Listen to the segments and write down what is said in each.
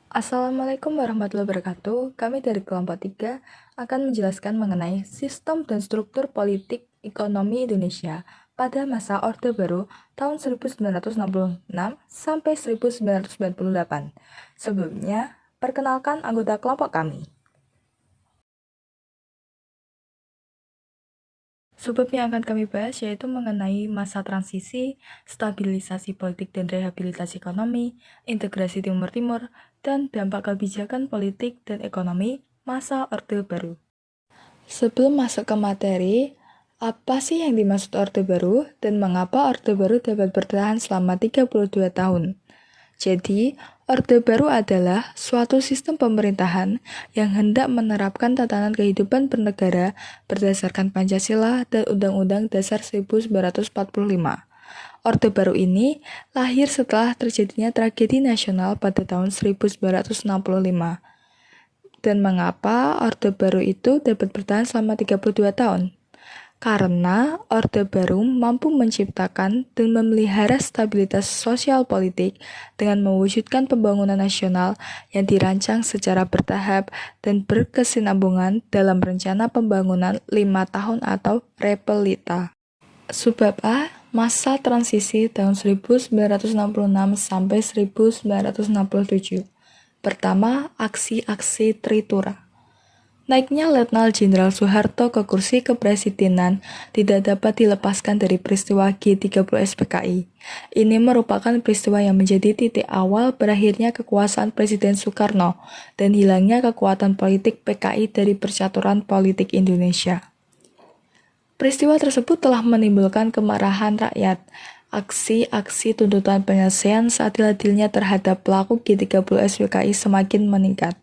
Assalamualaikum warahmatullahi wabarakatuh. Kami dari kelompok 3 akan menjelaskan mengenai sistem dan struktur politik ekonomi Indonesia pada masa Orde Baru tahun 1966 sampai 1998. Sebelumnya, perkenalkan anggota kelompok kami. Subbab yang akan kami bahas yaitu mengenai masa transisi, stabilisasi politik dan rehabilitasi ekonomi, integrasi Timur-Timur, dan dampak kebijakan politik dan ekonomi masa Orde Baru. Sebelum masuk ke materi, apa sih yang dimaksud Orde Baru dan mengapa Orde Baru dapat bertahan selama 32 tahun? Jadi, Orde Baru adalah suatu sistem pemerintahan yang hendak menerapkan tatanan kehidupan bernegara berdasarkan Pancasila dan Undang-Undang Dasar 1945. Orde Baru ini lahir setelah terjadinya tragedi nasional pada tahun 1965. Dan mengapa Orde Baru itu dapat bertahan selama 32 tahun? Karena Orde Baru mampu menciptakan dan memelihara stabilitas sosial politik dengan mewujudkan pembangunan nasional yang dirancang secara bertahap dan berkesinambungan dalam rencana pembangunan 5 tahun atau Repelita. Subbab A, masa transisi tahun 1966 sampai 1967. Pertama, aksi-aksi Tritura. Naiknya Letnan Jenderal Soeharto ke kursi kepresidenan tidak dapat dilepaskan dari peristiwa G30 SPKI. Ini merupakan peristiwa yang menjadi titik awal berakhirnya kekuasaan Presiden Soekarno dan hilangnya kekuatan politik PKI dari percaturan politik Indonesia. Peristiwa tersebut telah menimbulkan kemarahan rakyat. Aksi-aksi tuntutan penyelesaian seadil-adilnya terhadap pelaku G30 SPKI semakin meningkat.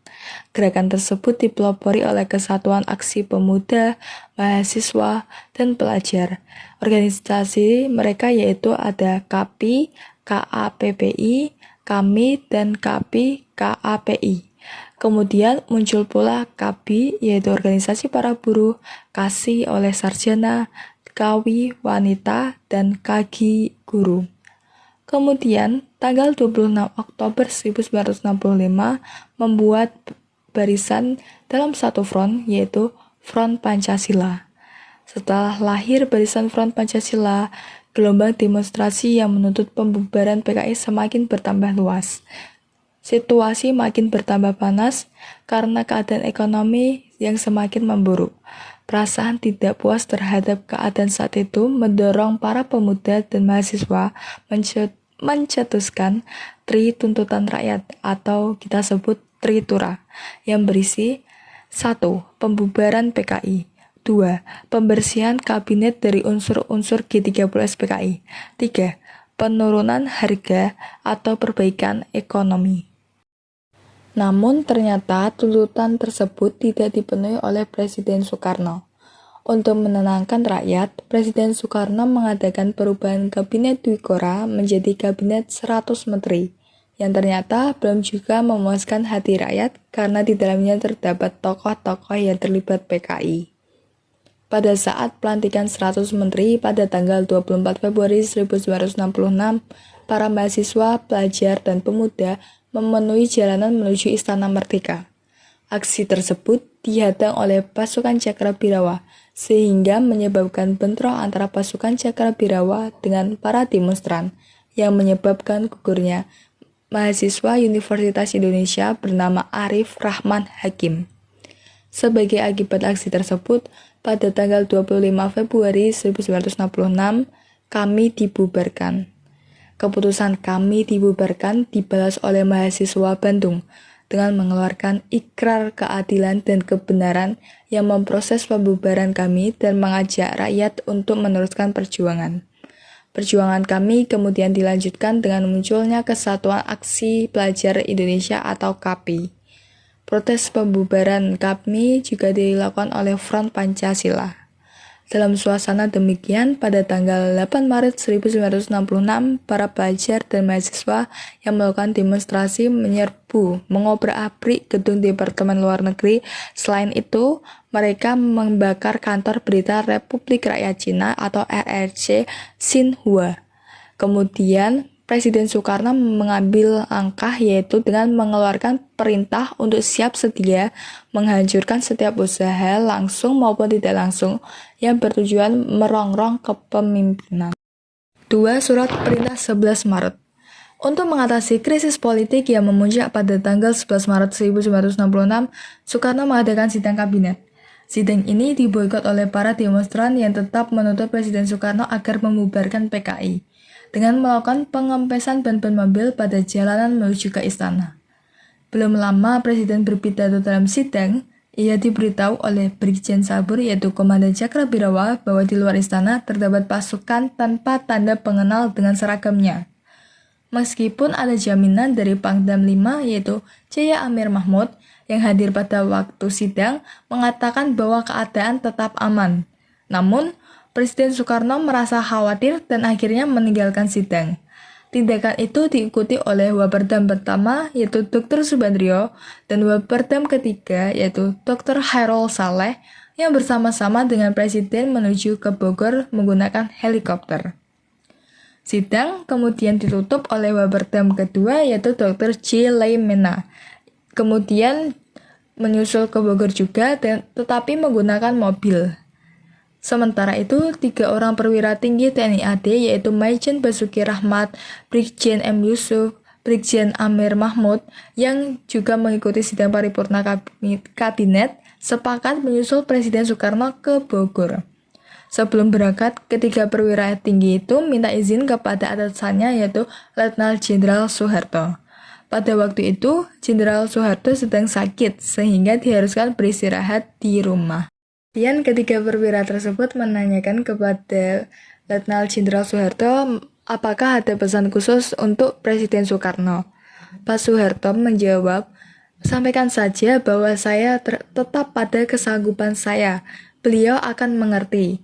Gerakan tersebut dipelopori oleh Kesatuan Aksi Pemuda, Mahasiswa, dan Pelajar. Organisasi mereka yaitu ada KAPI, KAPPI, KAMI, dan KAPI, KAPI. Kemudian muncul pula KABI, yaitu organisasi para buruh, KASI oleh sarjana, KAWI wanita, dan KAGI guru. Kemudian, tanggal 26 Oktober 1965 membuat barisan dalam satu front, yaitu Front Pancasila. Setelah lahir barisan Front Pancasila, gelombang demonstrasi yang menuntut pembubaran PKI semakin bertambah luas. Situasi makin bertambah panas karena keadaan ekonomi yang semakin memburuk. Perasaan tidak puas terhadap keadaan saat itu mendorong para pemuda dan mahasiswa mencetuskan Tri Tuntutan Rakyat atau kita sebut Tritura yang berisi 1. Pembubaran PKI, 2. Pembersihan kabinet dari unsur-unsur G30 SPKI, 3. Penurunan harga atau perbaikan ekonomi. Namun ternyata tuntutan tersebut tidak dipenuhi oleh Presiden Soekarno. Untuk menenangkan rakyat, Presiden Soekarno mengadakan perubahan Kabinet Dwikora menjadi Kabinet 100 Menteri, yang ternyata belum juga memuaskan hati rakyat karena di dalamnya terdapat tokoh-tokoh yang terlibat PKI. Pada saat pelantikan 100 Menteri pada tanggal 24 Februari 1966, para mahasiswa, pelajar, dan pemuda memenuhi jalanan menuju Istana Merdeka. Aksi tersebut dihadang oleh pasukan Cakrabirawa, sehingga menyebabkan bentrok antara pasukan Cakrabirawa dengan para demonstran, yang menyebabkan gugurnya mahasiswa Universitas Indonesia bernama Arif Rahman Hakim. Sebagai akibat aksi tersebut, pada tanggal 25 Februari 1966, kami dibubarkan. Keputusan kami dibubarkan dibalas oleh mahasiswa Bandung dengan mengeluarkan ikrar keadilan dan kebenaran yang memproses pembubaran kami dan mengajak rakyat untuk meneruskan perjuangan. Perjuangan kami kemudian dilanjutkan dengan munculnya Kesatuan Aksi Pelajar Indonesia atau KAPI. Protes pembubaran kami juga dilakukan oleh Front Pancasila. Dalam suasana demikian, pada tanggal 8 Maret 1966, para pelajar dan mahasiswa yang melakukan demonstrasi menyerbu, mengobrak-abrik gedung Departemen Luar Negeri. Selain itu, mereka membakar kantor berita Republik Rakyat Cina atau RRC Xinhua. Kemudian, Presiden Soekarno mengambil langkah yaitu dengan mengeluarkan perintah untuk siap sedia menghancurkan setiap usaha langsung maupun tidak langsung yang bertujuan merongrong kepemimpinan. 2. Surat Perintah 11 Maret. Untuk mengatasi krisis politik yang memuncak pada tanggal 11 Maret 1966, Soekarno mengadakan sidang kabinet. Sidang ini diboikot oleh para demonstran yang tetap menuntut Presiden Soekarno agar membubarkan PKI dengan melakukan pengempesan ban-ban mobil pada jalanan menuju ke istana. Belum lama Presiden berpidato dalam sidang, ia diberitahu oleh Brigjen Sabur yaitu Komandan Cakrabirawa bahwa di luar istana terdapat pasukan tanpa tanda pengenal dengan seragamnya. Meskipun ada jaminan dari Pangdam 5 yaitu Jaya Amir Mahmud yang hadir pada waktu sidang mengatakan bahwa keadaan tetap aman. Namun, Presiden Soekarno merasa khawatir dan akhirnya meninggalkan sidang. Tindakan itu diikuti oleh Waberdam pertama yaitu Dr. Subandrio dan Waberdam ketiga yaitu Dr. Hairul Saleh yang bersama-sama dengan Presiden menuju ke Bogor menggunakan helikopter. Sidang kemudian ditutup oleh Waberdam kedua yaitu Dr. J. Laimena. Kemudian menyusul ke Bogor juga tetapi menggunakan mobil. Sementara itu, 3 orang perwira tinggi TNI AD yaitu Maijen Basuki Rahmat, Brigjen M. Yusuf, Brigjen Amir Mahmud yang juga mengikuti sidang paripurna kabinet sepakat menyusul Presiden Soekarno ke Bogor. Sebelum berangkat, ketiga perwira tinggi itu minta izin kepada atasannya yaitu Letnan Jenderal Soeharto. Pada waktu itu, Jenderal Soeharto sedang sakit sehingga diharuskan beristirahat di rumah. Kemudian ketiga perwira tersebut menanyakan kepada Letnan Jenderal Soeharto apakah ada pesan khusus untuk Presiden Soekarno. Pak Soeharto menjawab, sampaikan saja bahwa saya tetap pada kesanggupan saya, beliau akan mengerti.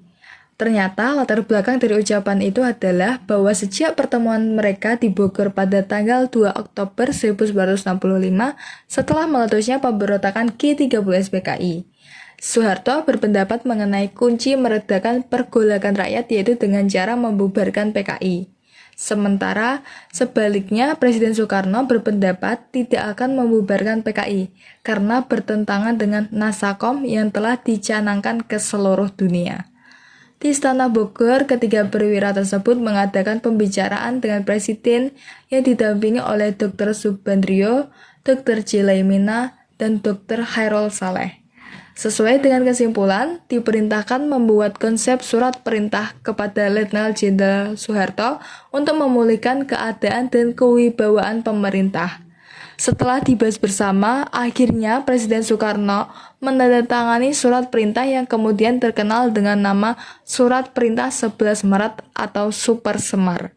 Ternyata latar belakang dari ucapan itu adalah bahwa sejak pertemuan mereka di Bogor pada tanggal 2 Oktober 1965 setelah meletusnya pemberontakan G30 SPKI. Soeharto berpendapat mengenai kunci meredakan pergolakan rakyat yaitu dengan cara membubarkan PKI. Sementara sebaliknya Presiden Soekarno berpendapat tidak akan membubarkan PKI karena bertentangan dengan Nasakom yang telah dicanangkan ke seluruh dunia. Di Istana Bogor, ketiga perwira tersebut mengadakan pembicaraan dengan Presiden yang didampingi oleh Dr. Subandrio, Dr. J. Laimena, dan Dr. Hairul Saleh. Sesuai dengan kesimpulan, diperintahkan membuat konsep surat perintah kepada Letnan Jenderal Soeharto untuk memulihkan keadaan dan kewibawaan pemerintah. Setelah dibahas bersama, akhirnya Presiden Soekarno menandatangani surat perintah yang kemudian terkenal dengan nama Surat Perintah 11 Maret atau Super Semar.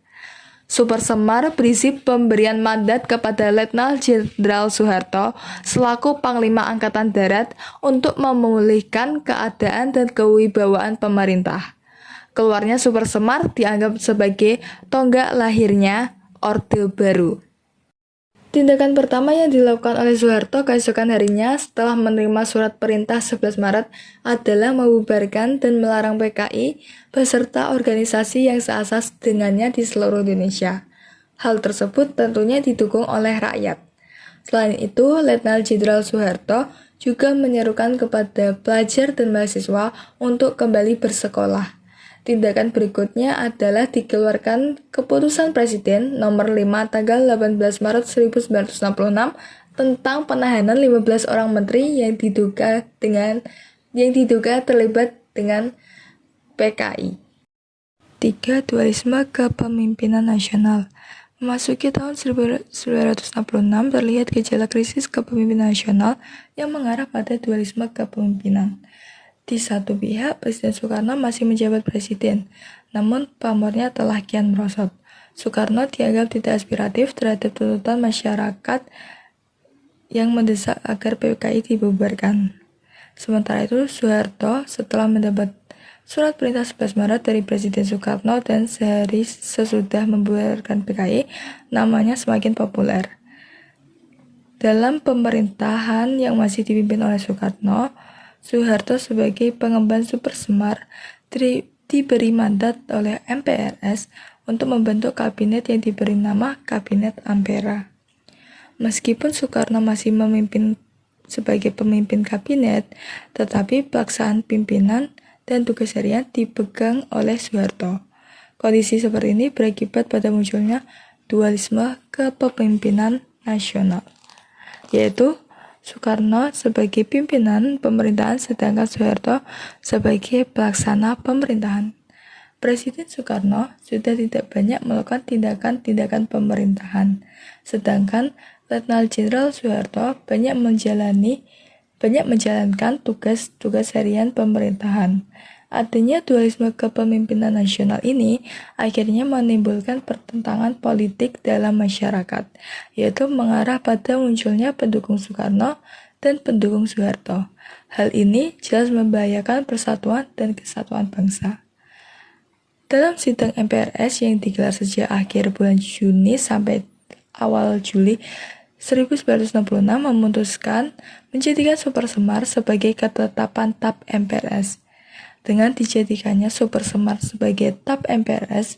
Super Semar berisi pemberian mandat kepada Letnan Jenderal Soeharto selaku Panglima Angkatan Darat untuk memulihkan keadaan dan kewibawaan pemerintah. Keluarnya Super Semar dianggap sebagai tonggak lahirnya Orde Baru. Tindakan pertama yang dilakukan oleh Soeharto keesokan harinya setelah menerima surat perintah 11 Maret adalah membubarkan dan melarang PKI beserta organisasi yang seasas dengannya di seluruh Indonesia. Hal tersebut tentunya didukung oleh rakyat. Selain itu, Letnan Jenderal Soeharto juga menyerukan kepada pelajar dan mahasiswa untuk kembali bersekolah. Tindakan berikutnya adalah dikeluarkan Keputusan Presiden nomor 5 tanggal 18 Maret 1966 tentang penahanan 15 orang menteri yang diduga terlibat dengan PKI. 3. Dualisme kepemimpinan nasional. Memasuki tahun 1966 terlihat gejala krisis kepemimpinan nasional yang mengarah pada dualisme kepemimpinan. Di satu pihak, Presiden Soekarno masih menjabat presiden, namun pamornya telah kian merosot. Soekarno dianggap tidak aspiratif terhadap tuntutan masyarakat yang mendesak agar PKI dibubarkan. Sementara itu, Soeharto setelah mendapat surat perintah 11 Maret dari Presiden Soekarno dan sehari sesudah membubarkan PKI, namanya semakin populer. Dalam pemerintahan yang masih dipimpin oleh Soekarno, Soeharto sebagai pengemban Super Semar diberi mandat oleh MPRS untuk membentuk kabinet yang diberi nama Kabinet Ampera. Meskipun Soekarno masih memimpin sebagai pemimpin kabinet, tetapi pelaksanaan pimpinan dan tugas harian dipegang oleh Soeharto. Kondisi seperti ini berakibat pada munculnya dualisme kepemimpinan nasional, yaitu Soekarno sebagai pimpinan pemerintahan sedangkan Soeharto sebagai pelaksana pemerintahan. Presiden Soekarno sudah tidak banyak melakukan tindakan-tindakan pemerintahan, sedangkan Letnan Jenderal Soeharto banyak menjalankan tugas-tugas harian pemerintahan. Artinya dualisme kepemimpinan nasional ini akhirnya menimbulkan pertentangan politik dalam masyarakat, yaitu mengarah pada munculnya pendukung Soekarno dan pendukung Soeharto. Hal ini jelas membahayakan persatuan dan kesatuan bangsa. Dalam sidang MPRS yang digelar sejak akhir bulan Juni sampai awal Juli 1966 memutuskan menjadikan Super Semar sebagai ketetapan TAP MPRS. Dengan dijadikannya Super Semar sebagai TAP MPRS,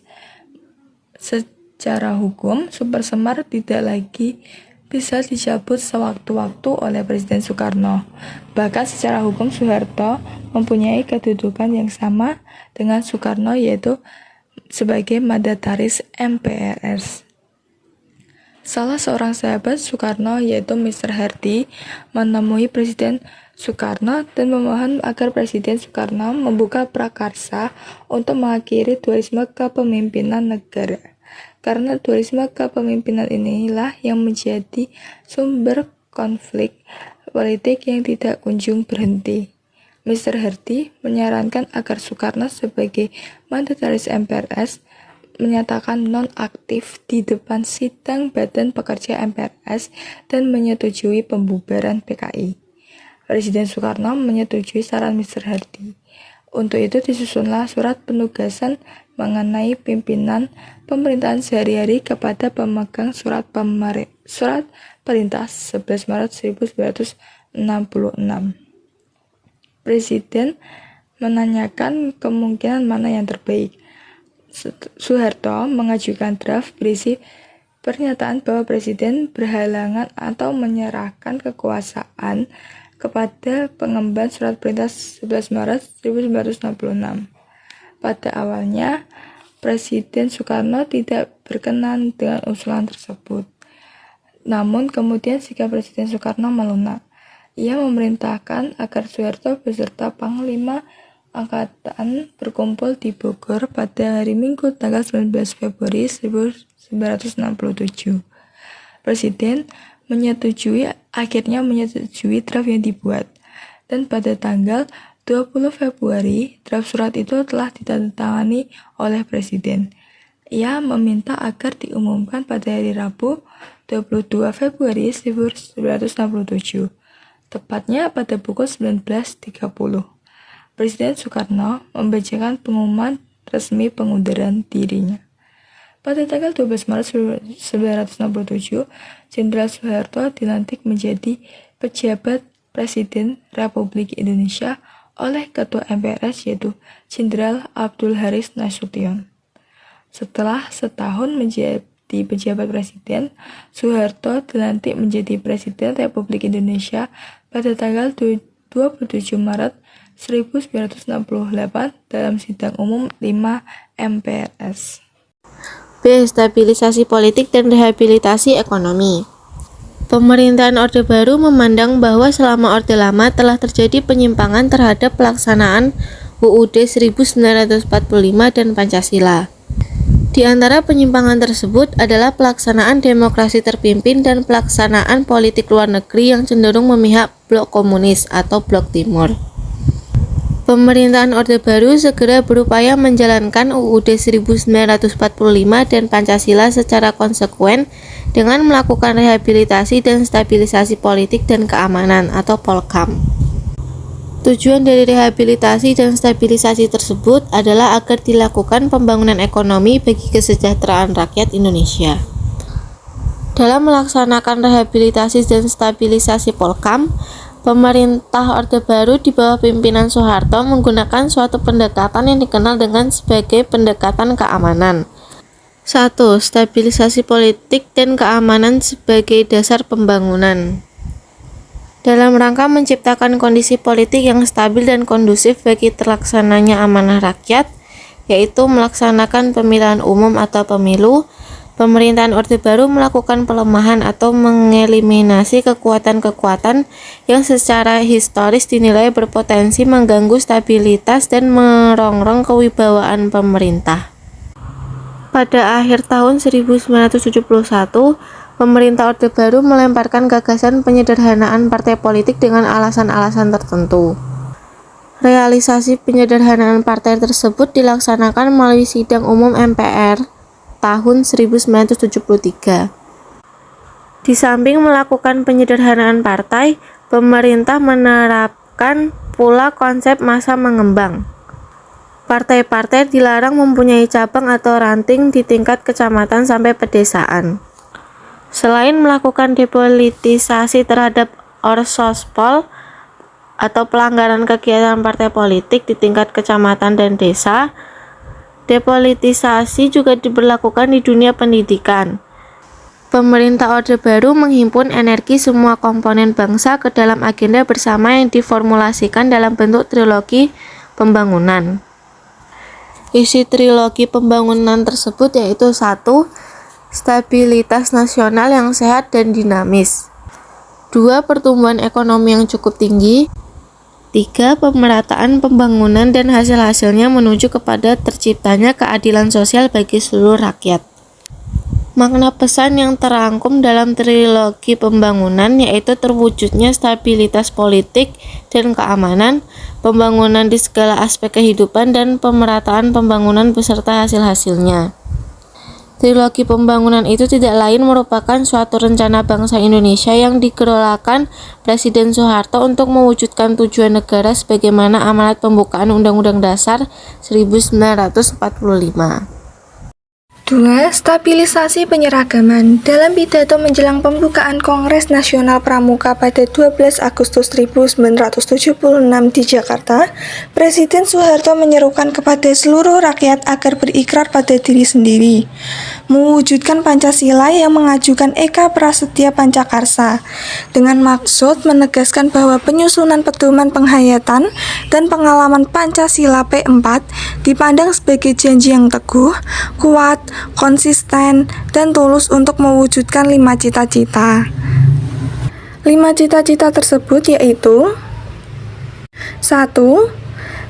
secara hukum Super Semar tidak lagi bisa dicabut sewaktu-waktu oleh Presiden Soekarno. Bahkan secara hukum Soeharto mempunyai kedudukan yang sama dengan Soekarno, yaitu sebagai mandataris MPRS. Salah seorang sahabat Soekarno, yaitu Mr. Hardy, menemui Presiden Soekarno dan memohon agar Presiden Soekarno membuka prakarsa untuk mengakhiri dualisme kepemimpinan negara. Karena dualisme kepemimpinan inilah yang menjadi sumber konflik politik yang tidak kunjung berhenti. Mr. Hardy menyarankan agar Soekarno sebagai mandataris MPRS menyatakan non-aktif di depan sidang Badan Pekerja MPRS dan menyetujui pembubaran PKI. Presiden Soekarno menyetujui saran Mr. Hardy. Untuk itu disusunlah surat penugasan mengenai pimpinan pemerintahan sehari-hari kepada pemegang surat perintah 11 Maret 1966. Presiden menanyakan kemungkinan mana yang terbaik. Soeharto mengajukan draft berisi pernyataan bahwa Presiden berhalangan atau menyerahkan kekuasaan kepada pengemban surat perintah 11 Maret 1966. Pada awalnya, Presiden Soekarno tidak berkenan dengan usulan tersebut. Namun kemudian sikap Presiden Soekarno melunak. Ia memerintahkan agar Soeharto beserta Panglima Angkatan berkumpul di Bogor pada hari Minggu tanggal 19 Februari 1967. Presiden akhirnya menyetujui draft yang dibuat, dan pada tanggal 20 Februari draft surat itu telah ditandatangani oleh Presiden. Ia meminta agar diumumkan pada hari Rabu 22 Februari 1967, tepatnya pada pukul 19.30. Presiden Soekarno membacakan pengumuman resmi pengunduran dirinya. Pada tanggal 12 Maret 1967, Jenderal Soeharto dilantik menjadi pejabat Presiden Republik Indonesia oleh Ketua MPRS, yaitu Jenderal Abdul Haris Nasution. Setelah setahun menjadi pejabat presiden, Soeharto dilantik menjadi Presiden Republik Indonesia pada tanggal 27 Maret 1968 dalam sidang umum 5 MPRS. B. Stabilisasi politik dan rehabilitasi ekonomi. Pemerintahan Orde Baru memandang bahwa selama Orde Lama telah terjadi penyimpangan terhadap pelaksanaan UUD 1945 dan Pancasila. Di antara penyimpangan tersebut adalah pelaksanaan demokrasi terpimpin dan pelaksanaan politik luar negeri yang cenderung memihak blok komunis atau blok timur. Pemerintahan Orde Baru segera berupaya menjalankan UUD 1945 dan Pancasila secara konsekuen dengan melakukan rehabilitasi dan stabilisasi politik dan keamanan atau Polkam. Tujuan dari rehabilitasi dan stabilisasi tersebut adalah agar dilakukan pembangunan ekonomi bagi kesejahteraan rakyat Indonesia. Dalam melaksanakan rehabilitasi dan stabilisasi Polkam, pemerintah Orde Baru di bawah pimpinan Soeharto menggunakan suatu pendekatan yang dikenal dengan sebagai pendekatan keamanan. 1. Stabilisasi politik dan keamanan sebagai dasar pembangunan. Dalam rangka menciptakan kondisi politik yang stabil dan kondusif bagi terlaksananya amanah rakyat, yaitu melaksanakan pemilihan umum atau pemilu, pemerintahan Orde Baru melakukan pelemahan atau mengeliminasi kekuatan-kekuatan yang secara historis dinilai berpotensi mengganggu stabilitas dan merongrong kewibawaan pemerintah. Pada akhir tahun 1971, pemerintah Orde Baru melemparkan gagasan penyederhanaan partai politik dengan alasan-alasan tertentu. Realisasi penyederhanaan partai tersebut dilaksanakan melalui Sidang Umum MPR tahun 1973. Di samping melakukan penyederhanaan partai, pemerintah menerapkan pula konsep masa mengembang. Partai-partai dilarang mempunyai cabang atau ranting di tingkat kecamatan sampai pedesaan. Selain melakukan depolitisasi terhadap Orsospol atau pelanggaran kegiatan partai politik di tingkat kecamatan dan desa, depolitisasi juga diberlakukan di dunia pendidikan. Pemerintah Orde Baru menghimpun energi semua komponen bangsa ke dalam agenda bersama yang diformulasikan dalam bentuk trilogi pembangunan. Isi trilogi pembangunan tersebut yaitu 1. Stabilitas nasional yang sehat dan dinamis. 2. Pertumbuhan ekonomi yang cukup tinggi. 3. Pemerataan pembangunan dan hasil-hasilnya menuju kepada terciptanya keadilan sosial bagi seluruh rakyat. Makna pesan yang terangkum dalam trilogi pembangunan yaitu terwujudnya stabilitas politik dan keamanan, pembangunan di segala aspek kehidupan, dan pemerataan pembangunan beserta hasil-hasilnya. Trilogi pembangunan itu tidak lain merupakan suatu rencana bangsa Indonesia yang dikerolakan Presiden Soeharto untuk mewujudkan tujuan negara sebagaimana amanat pembukaan Undang-Undang Dasar 1945. 2. Stabilisasi penyeragaman. Dalam pidato menjelang pembukaan Kongres Nasional Pramuka pada 12 Agustus 1976 di Jakarta, Presiden Soeharto menyerukan kepada seluruh rakyat agar berikrar pada diri sendiri, mewujudkan Pancasila yang mengajukan Eka Prasetya Pancakarsa, dengan maksud menegaskan bahwa penyusunan pedoman penghayatan dan pengalaman Pancasila P4 dipandang sebagai janji yang teguh, kuat, konsisten, dan tulus untuk mewujudkan 5 cita-cita. 5 cita-cita tersebut yaitu 1.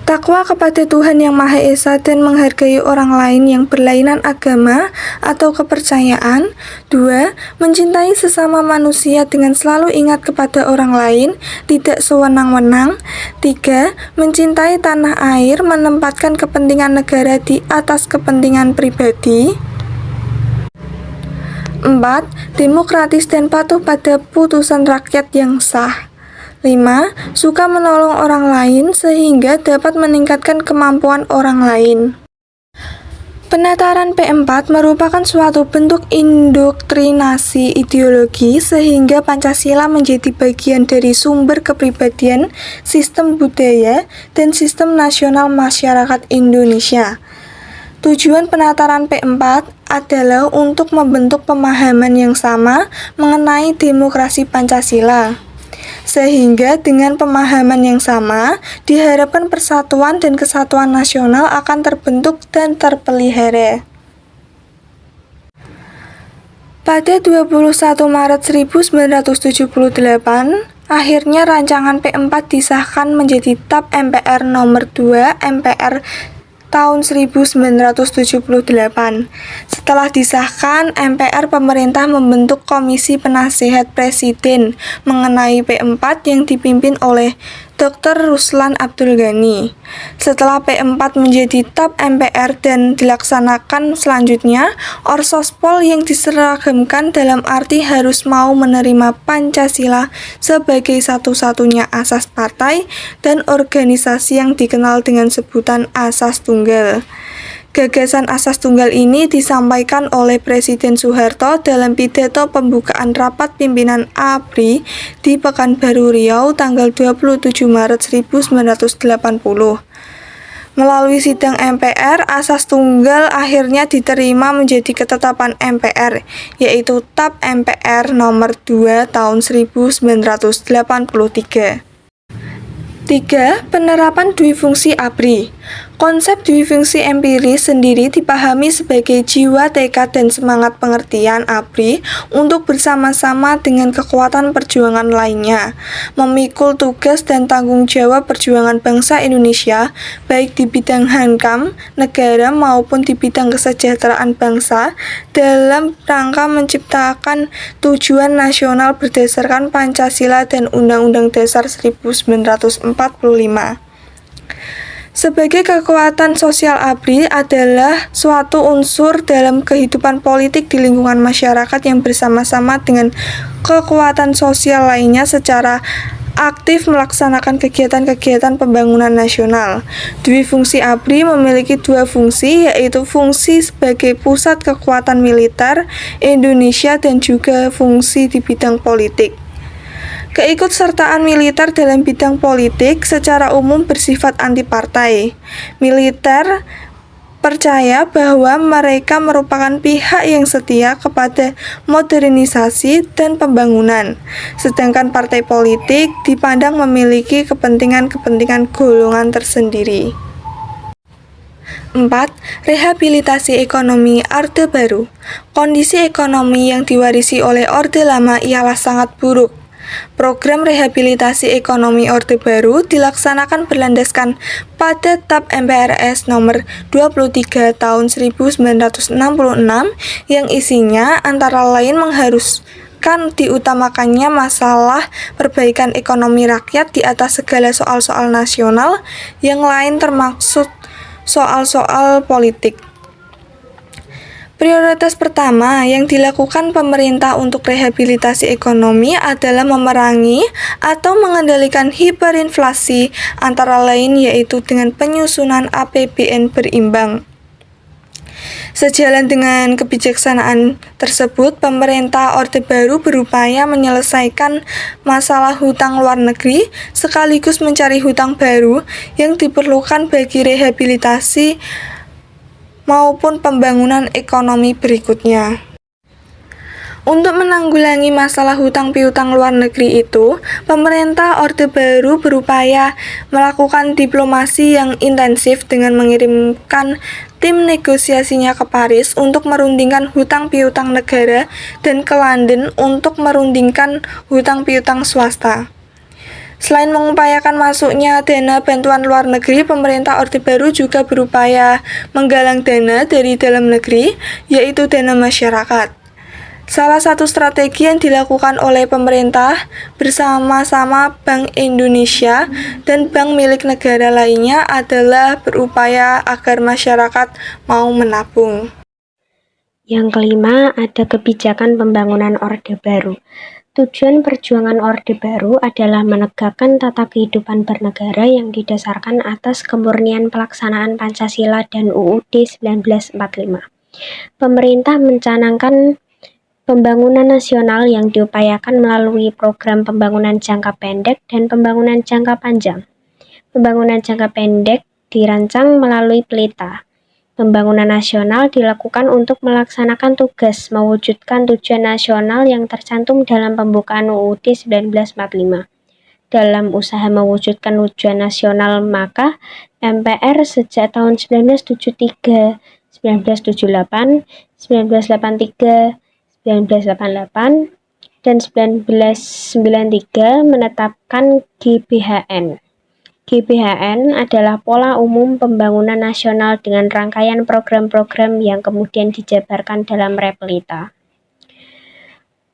Takwa kepada Tuhan Yang Maha Esa dan menghargai orang lain yang berlainan agama atau kepercayaan. 2. Mencintai sesama manusia dengan selalu ingat kepada orang lain, tidak sewenang-wenang. 3. Mencintai tanah air, menempatkan kepentingan negara di atas kepentingan pribadi. 4. Demokratis dan patuh pada putusan rakyat yang sah. 5. Suka menolong orang lain sehingga dapat meningkatkan kemampuan orang lain. Penataran P4 merupakan suatu bentuk indoktrinasi ideologi sehingga Pancasila menjadi bagian dari sumber kepribadian, sistem budaya, dan sistem nasional masyarakat Indonesia. Tujuan penataran P4 adalah untuk membentuk pemahaman yang sama mengenai demokrasi Pancasila. Sehingga dengan pemahaman yang sama, diharapkan persatuan dan kesatuan nasional akan terbentuk dan terpelihara. Pada 21 Maret 1978, akhirnya rancangan P4 disahkan menjadi TAP MPR nomor 2 MPR tahun 1978. Setelah disahkan, MPR pemerintah membentuk Komisi Penasehat Presiden mengenai P4 yang dipimpin oleh Dr. Ruslan Abdul Ghani. Setelah P4 menjadi TAP MPR dan dilaksanakan selanjutnya, Orsospol yang diseragamkan dalam arti harus mau menerima Pancasila sebagai satu-satunya asas partai dan organisasi yang dikenal dengan sebutan asas tunggal. Gagasan asas tunggal ini disampaikan oleh Presiden Soeharto dalam pidato pembukaan rapat pimpinan ABRI di Pekanbaru Riau tanggal 27 Maret 1980. Melalui sidang MPR, asas tunggal akhirnya diterima menjadi ketetapan MPR, yaitu TAP MPR nomor 2 tahun 1983. 3. Penerapan duifungsi ABRI. Konsep duifungsi empiris sendiri dipahami sebagai jiwa, tekad, dan semangat pengertian ABRI untuk bersama-sama dengan kekuatan perjuangan lainnya, memikul tugas dan tanggung jawab perjuangan bangsa Indonesia, baik di bidang hankam, negara, maupun di bidang kesejahteraan bangsa, dalam rangka menciptakan tujuan nasional berdasarkan Pancasila dan Undang-Undang Dasar 1945. Sebagai kekuatan sosial ABRI adalah suatu unsur dalam kehidupan politik di lingkungan masyarakat yang bersama-sama dengan kekuatan sosial lainnya secara aktif melaksanakan kegiatan-kegiatan pembangunan nasional. Duifungsi ABRI memiliki dua fungsi, yaitu fungsi sebagai pusat kekuatan militer Indonesia dan juga fungsi di bidang politik. Keikutsertaan militer dalam bidang politik secara umum bersifat anti-partai. Militer percaya bahwa mereka merupakan pihak yang setia kepada modernisasi dan pembangunan, sedangkan partai politik dipandang memiliki kepentingan-kepentingan golongan tersendiri. 4. Rehabilitasi ekonomi Orde Baru. Kondisi ekonomi yang diwarisi oleh Orde Lama ialah sangat buruk. Program rehabilitasi ekonomi Orde Baru dilaksanakan berlandaskan pada TAP MPRS nomor 23 tahun 1966 yang isinya antara lain mengharuskan diutamakannya masalah perbaikan ekonomi rakyat di atas segala soal-soal nasional yang lain termaksud soal-soal politik. Prioritas pertama yang dilakukan pemerintah untuk rehabilitasi ekonomi adalah memerangi atau mengendalikan hiperinflasi, antara lain yaitu dengan penyusunan APBN berimbang. Sejalan dengan kebijaksanaan tersebut, pemerintah Orde Baru berupaya menyelesaikan masalah hutang luar negeri sekaligus mencari hutang baru yang diperlukan bagi rehabilitasi maupun pembangunan ekonomi berikutnya. Untuk menanggulangi masalah hutang piutang luar negeri itu, pemerintah Orde Baru berupaya melakukan diplomasi yang intensif dengan mengirimkan tim negosiasinya ke Paris untuk merundingkan hutang piutang negara dan ke London untuk merundingkan hutang piutang swasta. Selain mengupayakan masuknya dana bantuan luar negeri, pemerintah Orde Baru juga berupaya menggalang dana dari dalam negeri, yaitu dana masyarakat. Salah satu strategi yang dilakukan oleh pemerintah bersama-sama Bank Indonesia dan bank milik negara lainnya adalah berupaya agar masyarakat mau menabung. Yang kelima, ada kebijakan pembangunan Orde Baru. Tujuan perjuangan Orde Baru adalah menegakkan tata kehidupan bernegara yang didasarkan atas kemurnian pelaksanaan Pancasila dan UUD 1945. Pemerintah mencanangkan pembangunan nasional yang diupayakan melalui program pembangunan jangka pendek dan pembangunan jangka panjang. Pembangunan jangka pendek dirancang melalui pelita. Pembangunan nasional dilakukan untuk melaksanakan tugas mewujudkan tujuan nasional yang tercantum dalam pembukaan UUD 1945. Dalam usaha mewujudkan tujuan nasional, maka MPR sejak tahun 1973, 1978, 1983, 1988, dan 1993 menetapkan GBHN. GBHN adalah pola umum pembangunan nasional dengan rangkaian program-program yang kemudian dijabarkan dalam Repelita.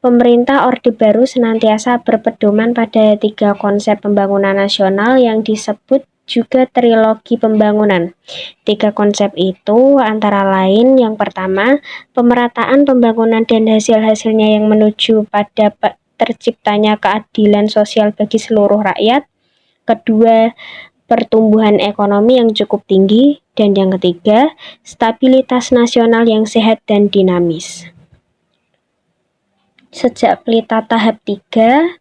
Pemerintah Orde Baru senantiasa berpedoman pada 3 konsep pembangunan nasional yang disebut juga trilogi pembangunan. 3 konsep itu antara lain yang pertama, pemerataan pembangunan dan hasil-hasilnya yang menuju pada terciptanya keadilan sosial bagi seluruh rakyat. Kedua, pertumbuhan ekonomi yang cukup tinggi, dan yang ketiga, stabilitas nasional yang sehat dan dinamis. Sejak pelita tahap 3,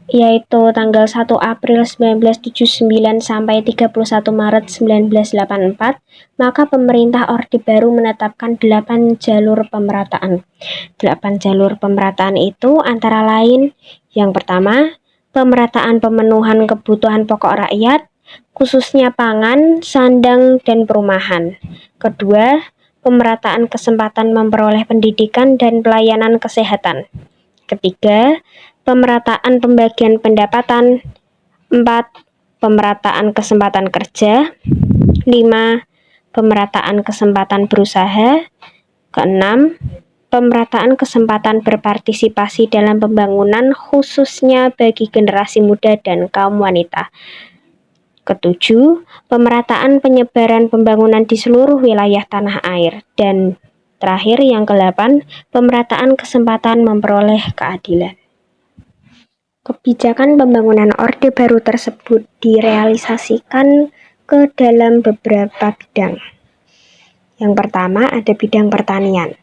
yaitu tanggal 1 April 1979 sampai 31 Maret 1984, maka pemerintah Orde Baru menetapkan 8 jalur pemerataan. 8 jalur pemerataan itu antara lain, yang pertama, pemerataan pemenuhan kebutuhan pokok rakyat, khususnya pangan, sandang, dan perumahan. Kedua, pemerataan kesempatan memperoleh pendidikan dan pelayanan kesehatan. Ketiga, pemerataan pembagian pendapatan. 4. Pemerataan kesempatan kerja. 5. Pemerataan kesempatan berusaha. Keenam, pemerataan kesempatan berpartisipasi dalam pembangunan khususnya bagi generasi muda dan kaum wanita. Ketujuh, pemerataan penyebaran pembangunan di seluruh wilayah tanah air. Dan terakhir yang ke-8, pemerataan kesempatan memperoleh keadilan. Kebijakan pembangunan Orde Baru tersebut direalisasikan ke dalam beberapa bidang. Yang pertama ada bidang pertanian.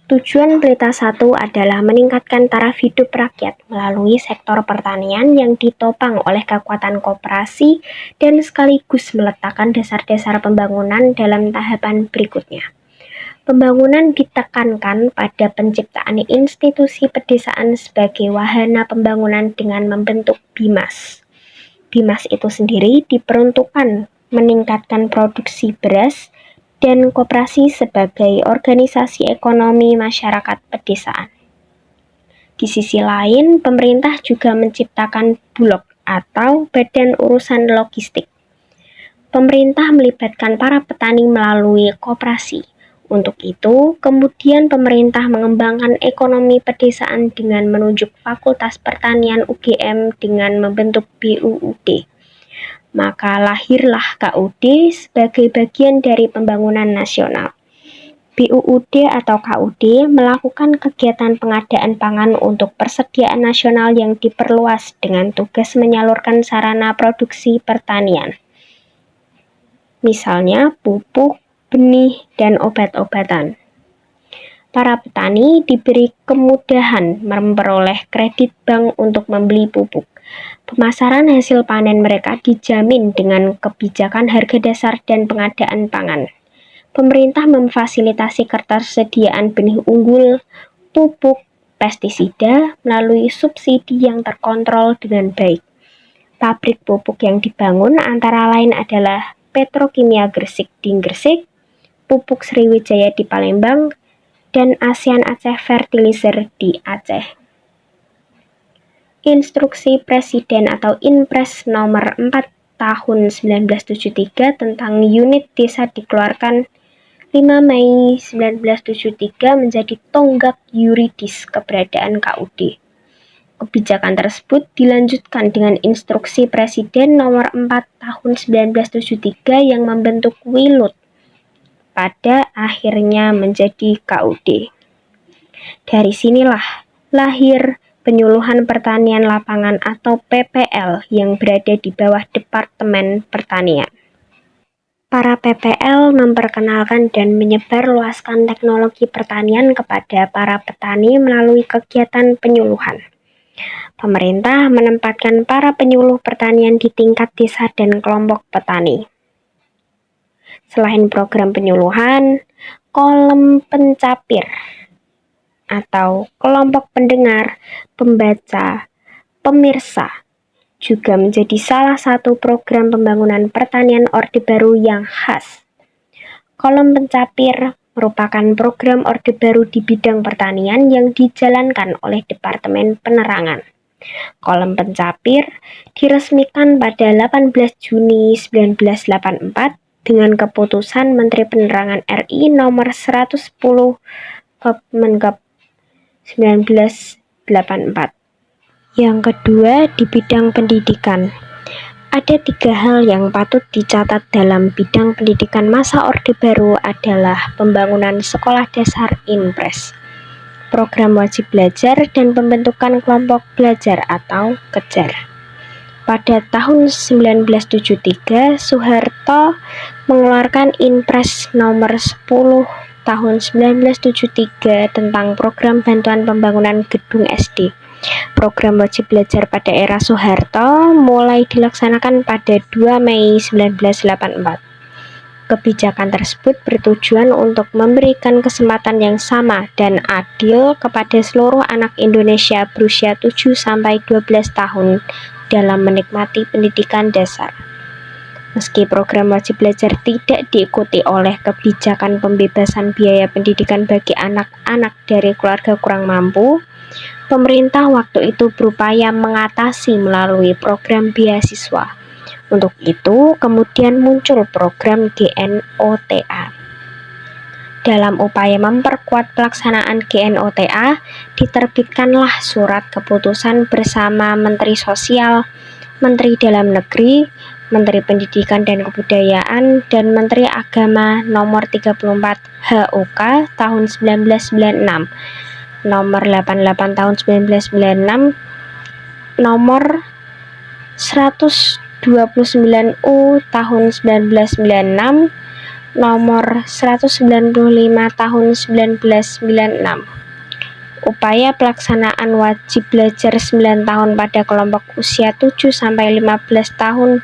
Tujuan Pelita 1 adalah meningkatkan taraf hidup rakyat melalui sektor pertanian yang ditopang oleh kekuatan koperasi dan sekaligus meletakkan dasar-dasar pembangunan dalam tahapan berikutnya. Pembangunan ditekankan pada penciptaan institusi pedesaan sebagai wahana pembangunan dengan membentuk BIMAS. BIMAS itu sendiri diperuntukkan meningkatkan produksi beras dan koperasi sebagai organisasi ekonomi masyarakat pedesaan. Di sisi lain, pemerintah juga menciptakan Bulog atau Badan Urusan Logistik. Pemerintah melibatkan para petani melalui koperasi. Untuk itu, kemudian pemerintah mengembangkan ekonomi pedesaan dengan menunjuk Fakultas Pertanian UGM dengan membentuk BUUD. Maka lahirlah KUD sebagai bagian dari pembangunan nasional. BUUD atau KUD melakukan kegiatan pengadaan pangan untuk persediaan nasional yang diperluas dengan tugas menyalurkan sarana produksi pertanian. Misalnya pupuk, benih, dan obat-obatan. Para petani diberi kemudahan memperoleh kredit bank untuk membeli pupuk. Pemasaran hasil panen mereka dijamin dengan kebijakan harga dasar dan pengadaan pangan. Pemerintah memfasilitasi ketersediaan benih unggul, pupuk, pestisida melalui subsidi yang terkontrol dengan baik. Pabrik pupuk yang dibangun antara lain adalah Petrokimia Gresik di Gresik, Pupuk Sriwijaya di Palembang, dan ASEAN Aceh Fertilizer di Aceh. Instruksi Presiden atau Inpres nomor 4 tahun 1973 tentang unit desa dikeluarkan 5 Mei 1973 menjadi tonggak yuridis keberadaan KUD. Kebijakan tersebut dilanjutkan dengan Instruksi Presiden nomor 4 tahun 1973 yang membentuk WILUT pada akhirnya menjadi KUD. Dari sinilah lahir Penyuluhan Pertanian Lapangan atau PPL yang berada di bawah Departemen Pertanian. Para PPL memperkenalkan dan menyebarluaskan teknologi pertanian kepada para petani melalui kegiatan penyuluhan. Pemerintah menempatkan para penyuluh pertanian di tingkat desa dan kelompok petani. Selain program penyuluhan, kolom pencapir atau kelompok pendengar, pembaca, pemirsa juga menjadi salah satu program pembangunan pertanian Orde Baru yang khas. Kolom pencapir merupakan program Orde Baru di bidang pertanian yang dijalankan oleh Departemen Penerangan. Kolom pencapir diresmikan pada 18 Juni 1984 dengan keputusan Menteri Penerangan RI nomor 110 Menkep 1984. Yang kedua, di bidang pendidikan. Ada 3 hal yang patut dicatat dalam bidang pendidikan masa Orde Baru adalah pembangunan sekolah dasar Inpres, program wajib belajar, dan pembentukan kelompok belajar atau kejar. Pada tahun 1973, Soeharto mengeluarkan Inpres nomor 10 tahun 1973 tentang program bantuan pembangunan gedung SD. Program wajib belajar pada era Soeharto mulai dilaksanakan pada 2 Mei 1984. Kebijakan tersebut bertujuan untuk memberikan kesempatan yang sama dan adil kepada seluruh anak Indonesia berusia 7-12 tahun dalam menikmati pendidikan dasar. Meski program wajib belajar tidak diikuti oleh kebijakan pembebasan biaya pendidikan bagi anak-anak dari keluarga kurang mampu, pemerintah waktu itu berupaya mengatasi melalui program beasiswa. Untuk itu, kemudian muncul program GNOTA. Dalam upaya memperkuat pelaksanaan GNOTA, diterbitkanlah surat keputusan bersama Menteri Sosial, Menteri Dalam Negeri, Menteri Pendidikan dan Kebudayaan, dan Menteri Agama nomor 34 HOK tahun 1996, nomor 88 tahun 1996, nomor 129U tahun 1996, nomor 195 tahun 1996. Upaya pelaksanaan wajib belajar 9 tahun pada kelompok usia 7-15 tahun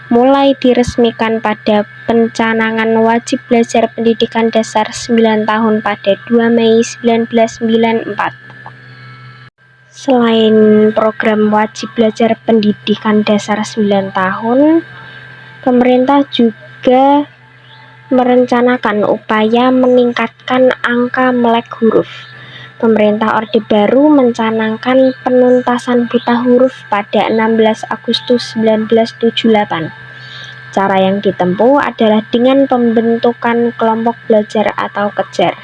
mulai diresmikan pada pencanangan wajib belajar pendidikan dasar 9 tahun pada 2 Mei 1994. Selain program wajib belajar pendidikan dasar 9 tahun, pemerintah juga merencanakan upaya meningkatkan angka melek huruf. Pemerintah Orde Baru mencanangkan penuntasan buta huruf pada 16 Agustus 1978. Cara yang ditempuh adalah dengan pembentukan kelompok belajar atau kejar.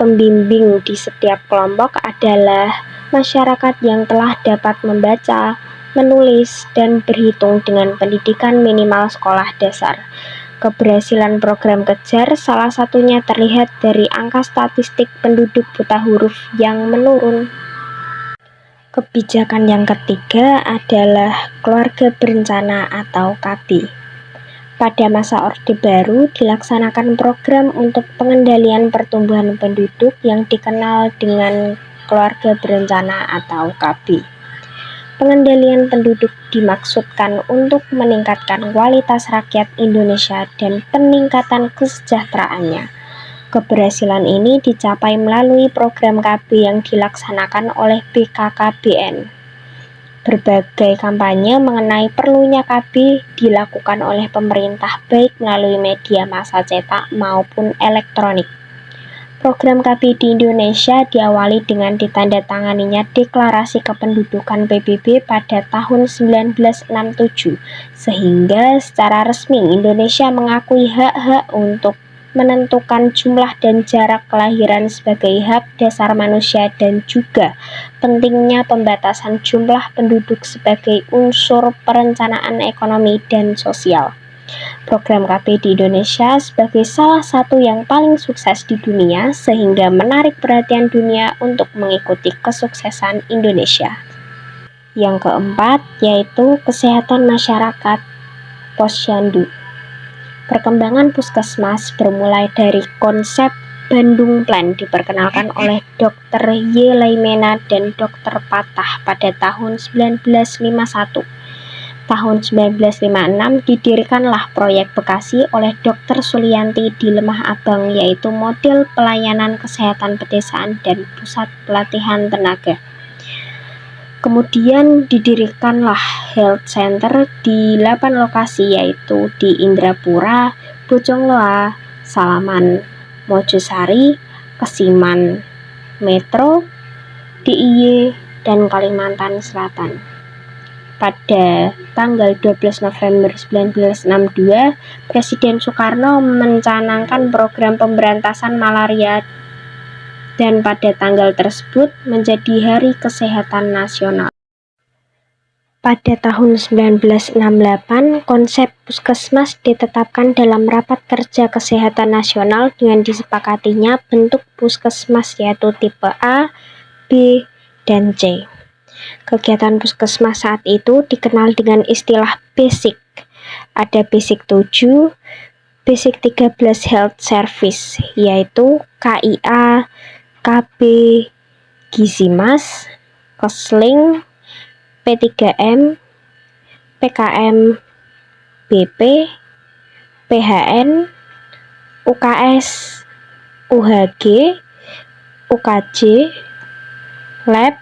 Pembimbing di setiap kelompok adalah masyarakat yang telah dapat membaca, menulis, dan berhitung dengan pendidikan minimal sekolah dasar. Keberhasilan program kejar salah satunya terlihat dari angka statistik penduduk buta huruf yang menurun. Kebijakan yang ketiga adalah keluarga berencana atau KB. Pada masa Orde Baru dilaksanakan program untuk pengendalian pertumbuhan penduduk yang dikenal dengan keluarga berencana atau KB. Pengendalian penduduk dimaksudkan untuk meningkatkan kualitas rakyat Indonesia dan peningkatan kesejahteraannya. Keberhasilan ini dicapai melalui program KB yang dilaksanakan oleh BKKBN. Berbagai kampanye mengenai perlunya KB dilakukan oleh pemerintah baik melalui media massa cetak maupun elektronik. Program KB di Indonesia diawali dengan ditandatanganinya Deklarasi Kependudukan PBB pada tahun 1967, sehingga secara resmi Indonesia mengakui hak-hak untuk menentukan jumlah dan jarak kelahiran sebagai hak dasar manusia dan juga pentingnya pembatasan jumlah penduduk sebagai unsur perencanaan ekonomi dan sosial. Program KB di Indonesia sebagai salah satu yang paling sukses di dunia sehingga menarik perhatian dunia untuk mengikuti kesuksesan Indonesia. Yang keempat yaitu kesehatan masyarakat Posyandu. Perkembangan puskesmas bermulai dari konsep Bandung Plan diperkenalkan oleh Dr. Y. Laimena dan Dr. Patah pada tahun 1951. Tahun 1956 didirikanlah proyek Bekasi oleh Dr. Sulianti di Lemah Abang yaitu model pelayanan kesehatan pedesaan dan pusat pelatihan tenaga. Kemudian didirikanlah health center di 8 lokasi yaitu di Indrapura, Bojongloa, Salaman, Mojosari, Kesiman, Metro, DIY, dan Kalimantan Selatan. Pada tanggal 12 November 1962, Presiden Soekarno mencanangkan program pemberantasan malaria dan pada tanggal tersebut menjadi Hari Kesehatan Nasional. Pada tahun 1968, konsep puskesmas ditetapkan dalam Rapat Kerja Kesehatan Nasional dengan disepakatinya bentuk puskesmas yaitu tipe A, B, dan C. Kegiatan puskesmas saat itu dikenal dengan istilah basic. Ada basic 7, basic 13 health service, yaitu KIA, KB, Gizimas, Kesling, P3M, PKM BP, PHN, UKS, UHG, UKJ, lab,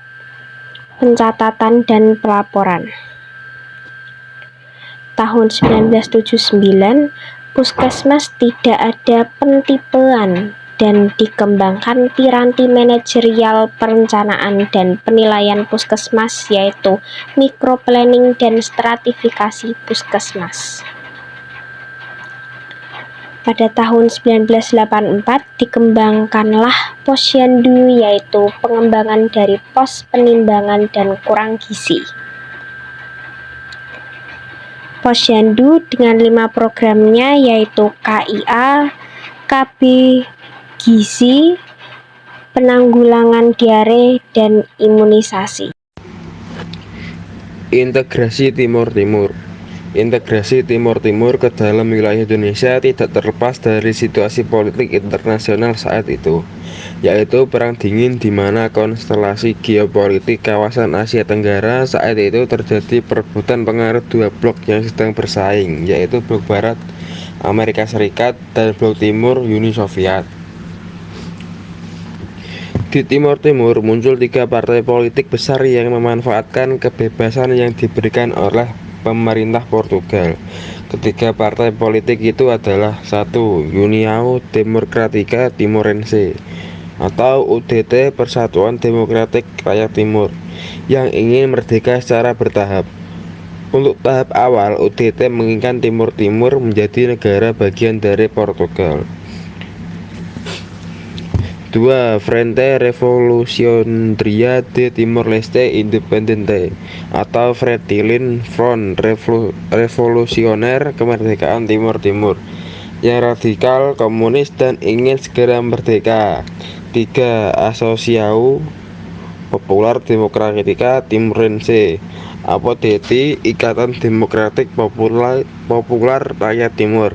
pencatatan dan pelaporan. Tahun 1979, Puskesmas tidak ada pentipean dan dikembangkan piranti manajerial perencanaan dan penilaian puskesmas, yaitu microplanning dan stratifikasi puskesmas. Pada tahun 1984 dikembangkanlah Posyandu, yaitu pengembangan dari pos penimbangan dan kurang gizi. Posyandu dengan 5 programnya yaitu KIA, KB, gizi, penanggulangan diare, dan imunisasi. Integrasi Timur-Timur. Integrasi Timur-Timur ke dalam wilayah Indonesia tidak terlepas dari situasi politik internasional saat itu, yaitu Perang Dingin, di mana konstelasi geopolitik kawasan Asia Tenggara saat itu terjadi perebutan pengaruh dua blok yang sedang bersaing, yaitu blok Barat Amerika Serikat dan blok Timur Uni Soviet. Di Timur Timur muncul 3 partai politik besar yang memanfaatkan kebebasan yang diberikan oleh pemerintah Portugal. Ketiga partai politik itu adalah 1. União Democrática Timorense atau UDT, Persatuan Demokratik Rakyat Timur, yang ingin merdeka secara bertahap. Untuk tahap awal, UDT menginginkan Timur Timur menjadi negara bagian dari Portugal. 2. Frente Revolucionaria de Timor-Leste Independente atau Fretilin, Front Revolusioner Kemerdekaan Timur Timur, yang radikal, komunis, dan ingin segera merdeka. 3. Asociação Popular Democrática Timorense APODT, Ikatan Demokratik Popular Rakyat Timur,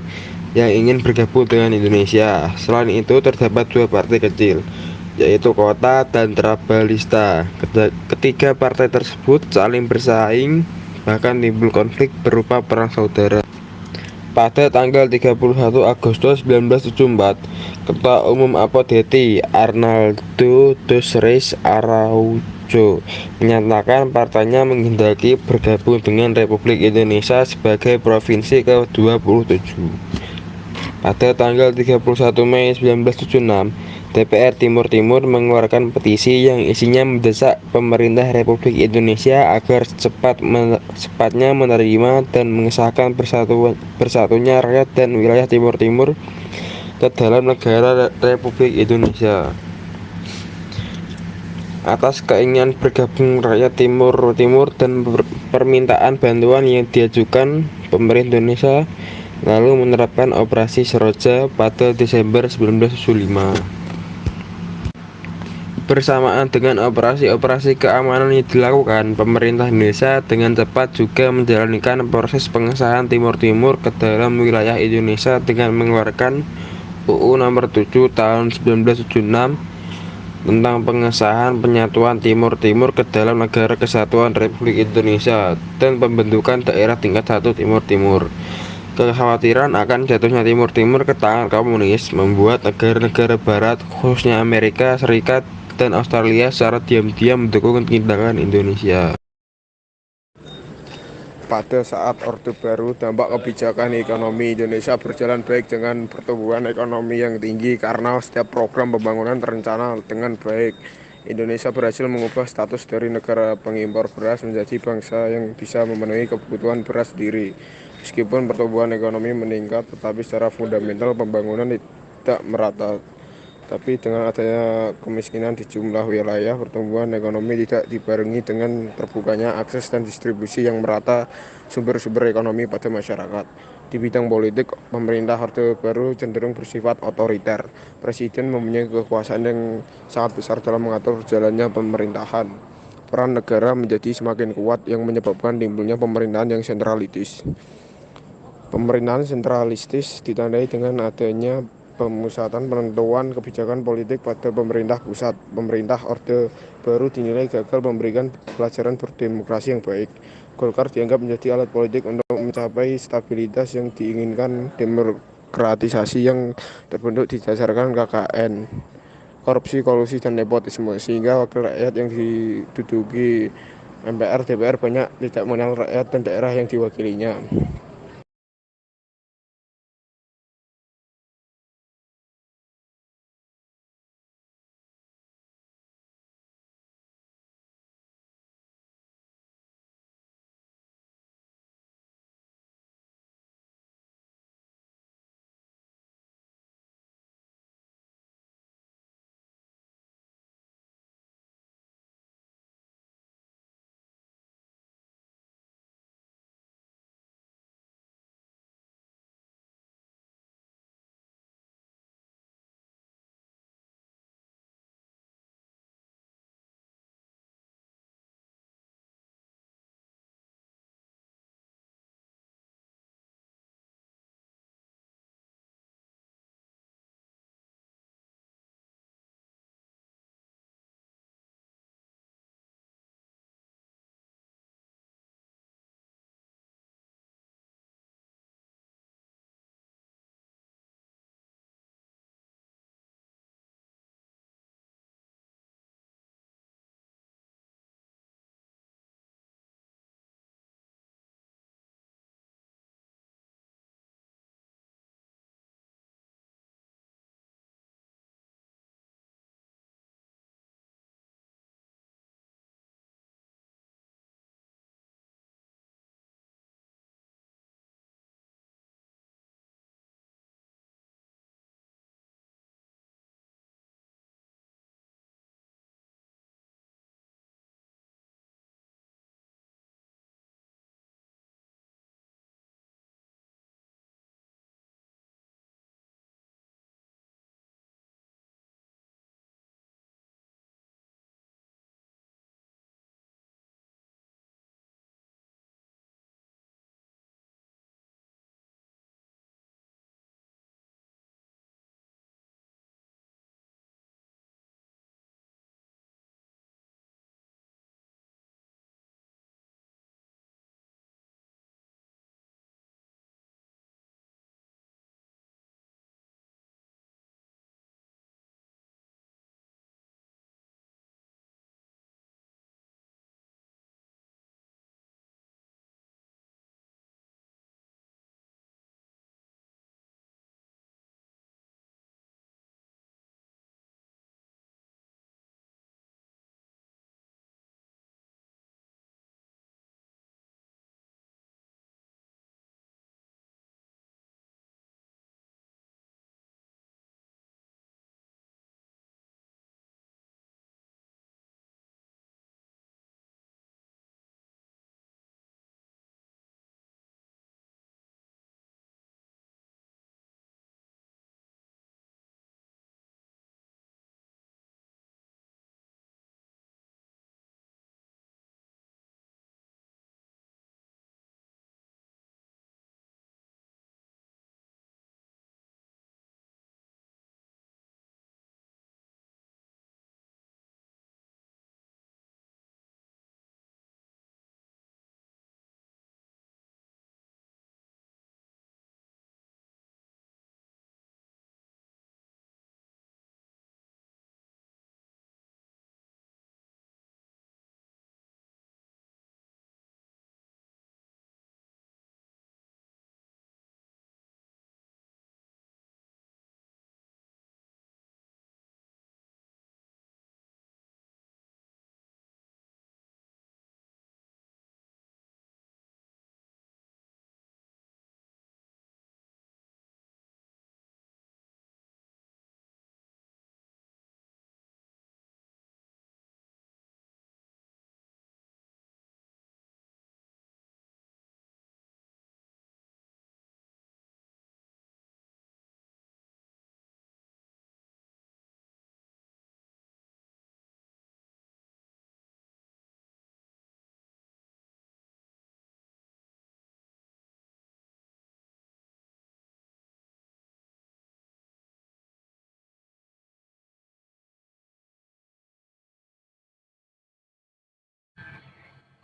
yang ingin bergabung dengan Indonesia. Selain itu terdapat 2 partai kecil, yaitu Kota dan Trabalhista. Ketiga partai tersebut saling bersaing, bahkan timbul konflik berupa perang saudara. Pada tanggal 31 Agustus 1974, Ketua Umum APODT Arnaldo dos Reis Araújo menyatakan partainya menghendaki bergabung dengan Republik Indonesia sebagai provinsi ke-27. Pada tanggal 31 Mei 1976, DPR Timur Timur mengeluarkan petisi yang isinya mendesak pemerintah Republik Indonesia agar secepatnya menerima dan mengesahkan bersatunya rakyat dan wilayah Timur Timur ke dalam negara Republik Indonesia. Atas keinginan bergabung rakyat Timur Timur dan permintaan bantuan yang diajukan, pemerintah Indonesia lalu menerapkan Operasi Seroja pada Desember 1975. Bersamaan dengan operasi-operasi keamanan yang dilakukan, pemerintah Indonesia dengan cepat juga menjalankan proses pengesahan Timur Timur ke dalam wilayah Indonesia dengan mengeluarkan UU Nomor 7 Tahun 1976 tentang pengesahan penyatuan Timur Timur ke dalam Negara Kesatuan Republik Indonesia dan pembentukan daerah tingkat 1 Timur Timur. Kekhawatiran akan jatuhnya Timur Timur ke tangan komunis membuat negara-negara Barat, khususnya Amerika Serikat dan Australia, secara diam-diam mendukung tindakan Indonesia. Pada saat Orde Baru, dampak kebijakan ekonomi Indonesia berjalan baik dengan pertumbuhan ekonomi yang tinggi karena setiap program pembangunan terencana dengan baik. Indonesia berhasil mengubah status dari negara pengimpor beras menjadi bangsa yang bisa memenuhi kebutuhan beras sendiri. Meskipun pertumbuhan ekonomi meningkat, tetapi secara fundamental pembangunan tidak merata. Tapi dengan adanya kemiskinan di jumlah wilayah, pertumbuhan ekonomi tidak dibarengi dengan terbukanya akses dan distribusi yang merata sumber-sumber ekonomi pada masyarakat. Di bidang politik, pemerintah Orde Baru cenderung bersifat otoriter. Presiden mempunyai kekuasaan yang sangat besar dalam mengatur jalannya pemerintahan. Peran negara menjadi semakin kuat yang menyebabkan timbulnya pemerintahan yang sentralistis. Pemerintahan sentralistis ditandai dengan adanya pemusatan penentuan kebijakan politik pada pemerintah pusat. Pemerintah Orde Baru dinilai gagal memberikan pelajaran berdemokrasi yang baik. Golkar dianggap menjadi alat politik untuk mencapai stabilitas yang diinginkan. Demokratisasi yang terbentuk didasarkan KKN, korupsi, kolusi, dan nepotisme, sehingga wakil rakyat yang diduduki MPR, DPR banyak tidak mengenal rakyat dan daerah yang diwakilinya.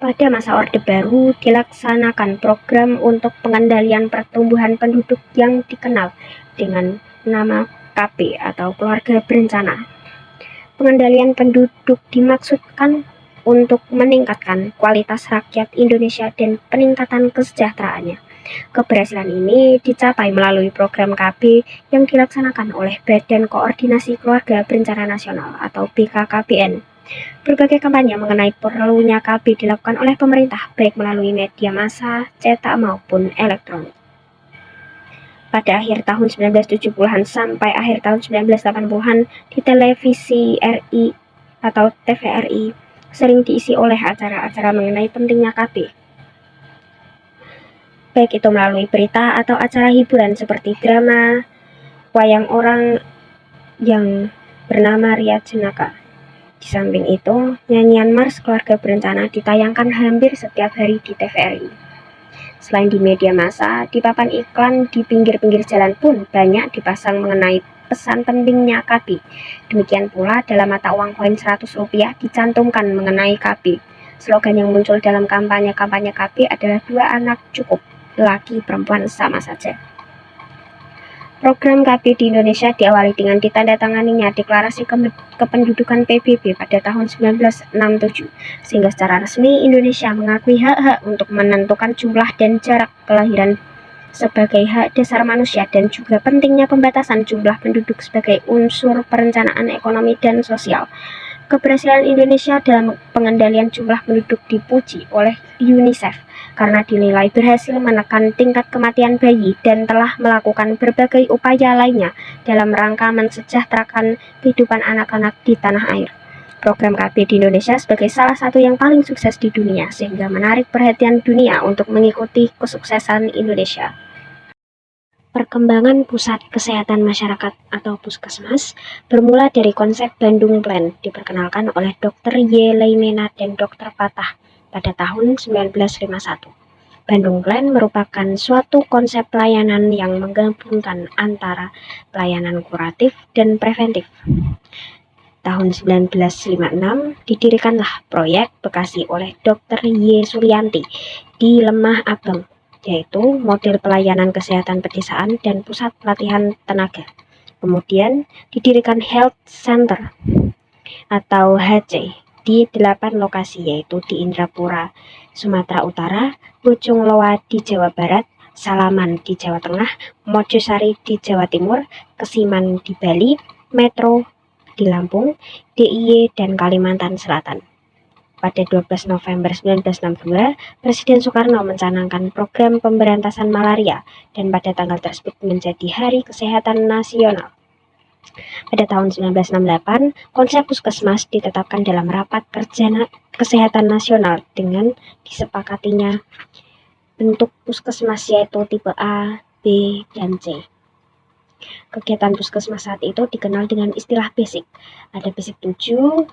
Pada masa Orde Baru dilaksanakan program untuk pengendalian pertumbuhan penduduk yang dikenal dengan nama KB atau Keluarga Berencana. Pengendalian penduduk dimaksudkan untuk meningkatkan kualitas rakyat Indonesia dan peningkatan kesejahteraannya. Keberhasilan ini dicapai melalui program KB yang dilaksanakan oleh Badan Koordinasi Keluarga Berencana Nasional atau BKKBN. Berbagai kampanye mengenai perlunya KB dilakukan oleh pemerintah, baik melalui media massa, cetak maupun elektronik. Pada akhir tahun 1970-an sampai akhir tahun 1980-an di televisi RI atau TVRI sering diisi oleh acara-acara mengenai pentingnya KB. Baik itu melalui berita atau acara hiburan seperti drama, wayang orang yang bernama Ria Jenaka. Di samping itu, nyanyian Mars Keluarga Berencana ditayangkan hampir setiap hari di TVRI. Selain di media massa, di papan iklan di pinggir-pinggir jalan pun banyak dipasang mengenai pesan pentingnya KB. Demikian pula dalam mata uang koin Rp100 dicantumkan mengenai KB. Slogan yang muncul dalam kampanye-kampanye KB adalah 2 anak cukup, laki perempuan sama saja. Program KB di Indonesia diawali dengan ditandatanganinya Deklarasi Kependudukan PBB pada tahun 1967, sehingga secara resmi Indonesia mengakui hak-hak untuk menentukan jumlah dan jarak kelahiran sebagai hak dasar manusia dan juga pentingnya pembatasan jumlah penduduk sebagai unsur perencanaan ekonomi dan sosial. Keberhasilan Indonesia dalam pengendalian jumlah penduduk dipuji oleh UNICEF karena dinilai berhasil menekan tingkat kematian bayi dan telah melakukan berbagai upaya lainnya dalam rangka mensejahterakan kehidupan anak-anak di tanah air. Program KB di Indonesia sebagai salah satu yang paling sukses di dunia sehingga menarik perhatian dunia untuk mengikuti kesuksesan Indonesia. Perkembangan Pusat Kesehatan Masyarakat atau Puskesmas bermula dari konsep Bandung Plan diperkenalkan oleh Dr. Y. Leimena dan Dr. Patah pada tahun 1951. Bandung Plan merupakan suatu konsep pelayanan yang menggabungkan antara pelayanan kuratif dan preventif. Tahun 1956 didirikanlah proyek Bekasi oleh Dr. Y. Suryanti di Lemah Abang, yaitu model pelayanan kesehatan pedesaan dan pusat pelatihan tenaga. Kemudian didirikan Health Center atau HC di 8 lokasi, yaitu di Indrapura, Sumatera Utara, Bojongloa di Jawa Barat, Salaman di Jawa Tengah, Mojosari di Jawa Timur, Kesiman di Bali, Metro di Lampung, DIY dan Kalimantan Selatan. Pada 12 November 1962, Presiden Soekarno mencanangkan program pemberantasan malaria dan pada tanggal tersebut menjadi Hari Kesehatan Nasional. Pada tahun 1968, konsep puskesmas ditetapkan dalam Rapat Kerja Kesehatan Nasional dengan disepakatinya bentuk puskesmas yaitu tipe A, B, dan C. Kegiatan puskesmas saat itu dikenal dengan istilah basic. Ada basic 7,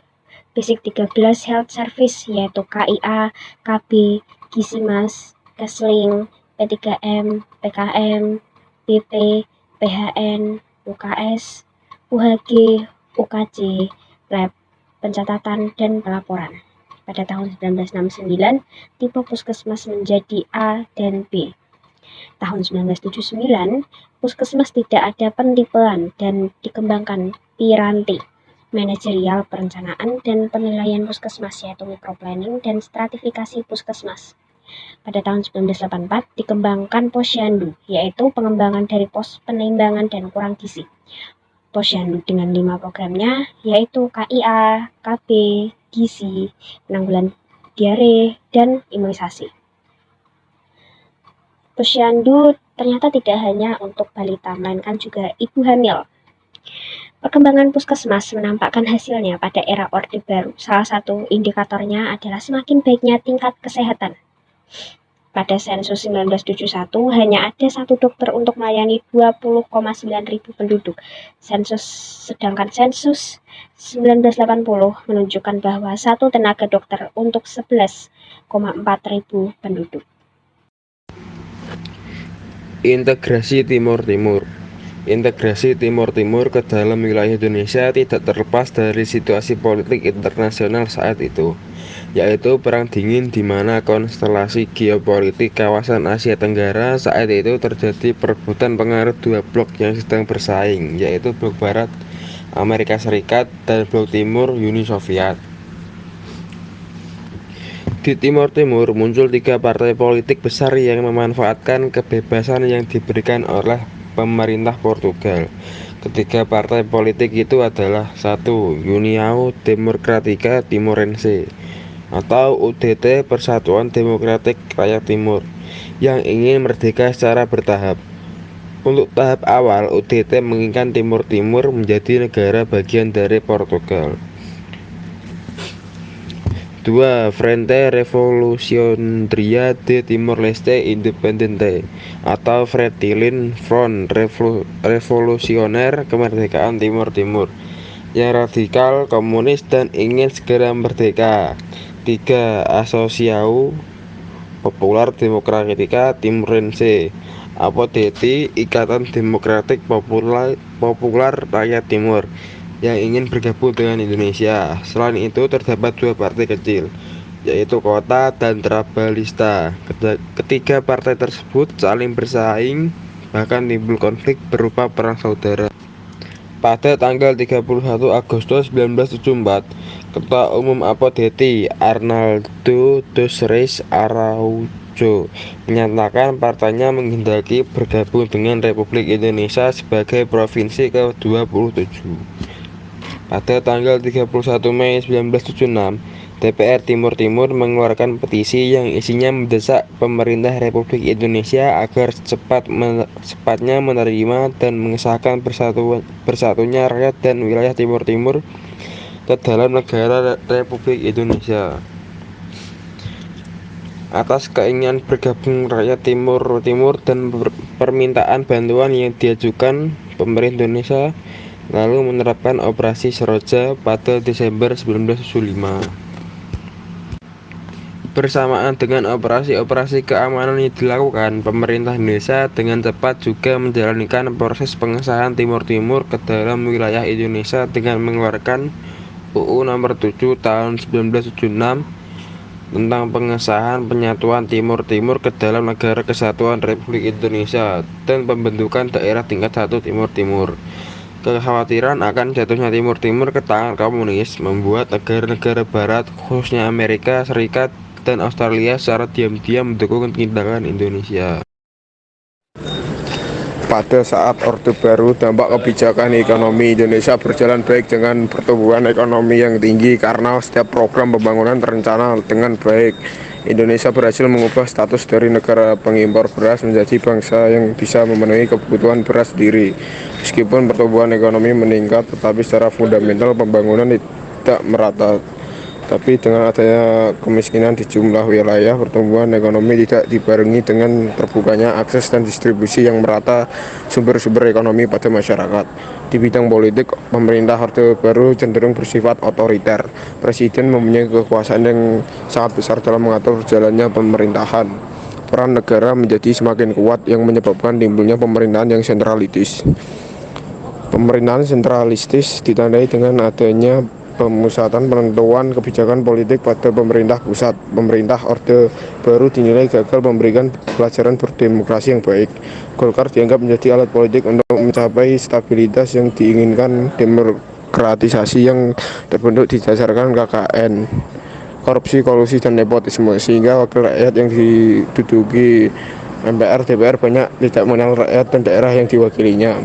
basic 13 health service yaitu KIA, KB, Gisimas, Kesling, P3M, PKM, BP, PHN, UKS, UHG, UKJ, lab, pencatatan, dan pelaporan. Pada tahun 1969, tipe puskesmas menjadi A dan B. Tahun 1979, puskesmas tidak ada pentipean dan dikembangkan piranti, manajerial perencanaan dan penilaian puskesmas yaitu microplanning dan stratifikasi puskesmas. Pada tahun 1984 dikembangkan posyandu, yaitu pengembangan dari pos penimbangan dan kurang gizi. Posyandu dengan 5 programnya yaitu KIA, KB, gizi, penanggulangan diare, dan imunisasi. Posyandu ternyata tidak hanya untuk balita, melainkan juga ibu hamil. Perkembangan puskesmas menampakkan hasilnya pada era Orde Baru. Salah satu indikatornya adalah semakin baiknya tingkat kesehatan. Pada sensus 1971 hanya ada 1 dokter untuk melayani 20,9 ribu penduduk. Sedangkan sensus 1980 menunjukkan bahwa 1 tenaga dokter untuk 11,4 ribu penduduk. Integrasi Timur-Timur. Integrasi Timur-Timur ke dalam wilayah Indonesia tidak terlepas dari situasi politik internasional saat itu, yaitu Perang Dingin, di mana konstelasi geopolitik kawasan Asia Tenggara saat itu terjadi perebutan pengaruh dua blok yang sedang bersaing, yaitu blok Barat Amerika Serikat dan blok Timur Uni Soviet. Di Timur Timur muncul tiga partai politik besar yang memanfaatkan kebebasan yang diberikan oleh pemerintah Portugal. Ketiga partai politik itu adalah: 1. União Democrática Timorense atau UDT, Persatuan Demokratik Rakyat Timur, yang ingin merdeka secara bertahap. Untuk tahap awal, UDT menginginkan Timur Timur menjadi negara bagian dari Portugal. 2. Frente Revolucionaria de Timor-Leste Independente atau Fretilin, Front Revolusioner Kemerdekaan Timur Timur, yang radikal, komunis, dan ingin segera merdeka. 3. Asociação Popular Democrática Timorense APODT, Ikatan Demokratik Popular Rakyat Timur, yang ingin bergabung dengan Indonesia. Selain itu terdapat dua partai kecil, yaitu Kota dan Trabalhista. Ketiga partai tersebut saling bersaing, bahkan timbul konflik berupa perang saudara. Pada tanggal 31 Agustus 1974, Ketua Umum APODT, Arnaldo dos Reis Araújo, menyatakan partainya menghendaki bergabung dengan Republik Indonesia sebagai provinsi ke-27. Pada tanggal 31 Mei 1976, DPR Timur Timur mengeluarkan petisi yang isinya mendesak pemerintah Republik Indonesia agar secepatnya menerima dan mengesahkan bersatunya rakyat dan wilayah Timur Timur ke dalam negara Republik Indonesia. Atas keinginan bergabung rakyat Timur Timur dan permintaan bantuan yang diajukan, pemerintah Indonesia lalu menerapkan Operasi Seroja pada Desember 1975. Bersamaan dengan operasi-operasi keamanan yang dilakukan, pemerintah Indonesia dengan cepat juga menjalankan proses pengesahan Timur Timur ke dalam wilayah Indonesia dengan mengeluarkan UU Nomor 7 Tahun 1976 tentang pengesahan penyatuan Timur Timur ke dalam Negara Kesatuan Republik Indonesia dan pembentukan daerah tingkat 1 Timur Timur. Kekhawatiran akan jatuhnya Timur Timur ke tangan komunis membuat negara-negara Barat, khususnya Amerika Serikat dan Australia, secara diam-diam mendukung tindakan Indonesia. Pada saat Orde Baru, dampak kebijakan ekonomi Indonesia berjalan baik dengan pertumbuhan ekonomi yang tinggi karena setiap program pembangunan terencana dengan baik. Indonesia berhasil mengubah status dari negara pengimpor beras menjadi bangsa yang bisa memenuhi kebutuhan beras sendiri. Meskipun pertumbuhan ekonomi meningkat, tetapi secara fundamental pembangunan tidak merata. Tapi dengan adanya kemiskinan di jumlah wilayah, pertumbuhan ekonomi tidak dibarengi dengan terbukanya akses dan distribusi yang merata sumber-sumber ekonomi pada masyarakat. Di bidang politik, pemerintah Orde Baru cenderung bersifat otoriter. Presiden mempunyai kekuasaan yang sangat besar dalam mengatur jalannya pemerintahan. Peran negara menjadi semakin kuat yang menyebabkan timbulnya pemerintahan yang sentralistis. Pemerintahan sentralistis ditandai dengan adanya pemusatan penentuan kebijakan politik pada pemerintah pusat. Pemerintah Orde Baru dinilai gagal memberikan pelajaran berdemokrasi yang baik. Golkar dianggap menjadi alat politik untuk mencapai stabilitas yang diinginkan. Demokratisasi yang terbentuk didasarkan KKN, korupsi, kolusi, dan nepotisme, sehingga wakil rakyat yang diduduki MPR, DPR banyak tidak mengenal rakyat dan daerah yang diwakilinya.